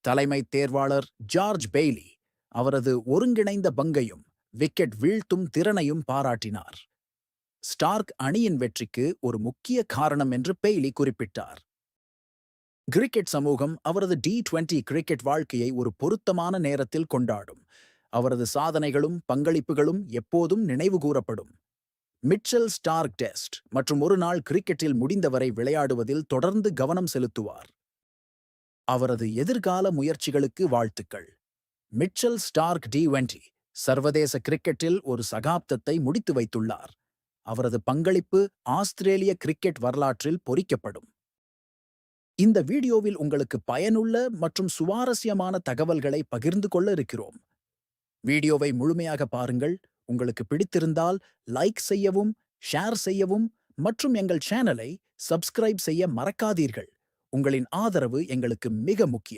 தலைமை தேர்வாளர் George Bailey அவரது ஒருங்கிணைந்த பங்கையும் விக்கெட் வீழ்த்தும் திறனையும் பாராட்டினார். ஸ்டார்க் அணியின் வெற்றிக்கு ஒரு முக்கிய காரணம் என்று பெய்லி குறிப்பிட்டார். கிரிக்கெட் சமூகம் அவரது டி20 கிரிக்கெட் வாழ்க்கையை ஒரு பொருத்தமான நேரத்தில் கொண்டாடும். அவரது சாதனைகளும் பங்களிப்புகளும் எப்போதும் நினைவுகூரப்படும். மிட்செல் ஸ்டார்க் டெஸ்ட் மற்றும் ஒருநாள் கிரிக்கெட்டில் முடிந்தவரை விளையாடுவதில் தொடர்ந்து கவனம் செலுத்துவார். அவரது எதிர்கால முயற்சிகளுக்கு வாழ்த்துக்கள். மிட்செல் ஸ்டார்க் டி20 சர்வதேச கிரிக்கெட்டில் ஒரு சகாப்தத்தை முடித்து வைத்துள்ளார். அவரது பங்களிப்பு ஆஸ்திரேலிய கிரிக்கெட் வரலாற்றில் பொறிக்கப்படும். இந்த வீடியோவில் உங்களுக்கு பயனுள்ள மற்றும் சுவாரஸ்யமான தகவல்களை பகிர்ந்து கொள்ள இருக்கிறோம். வீடியோவை முழுமையாக பாருங்கள். உங்களுக்கு பிடித்திருந்தால் லைக் செய்யவும், ஷேர் செய்யவும் மற்றும் எங்கள் சேனலை சப்ஸ்கிரைப் செய்ய மறக்காதீர்கள். உங்களின் ஆதரவு எங்களுக்கு மிக முக்கியம்.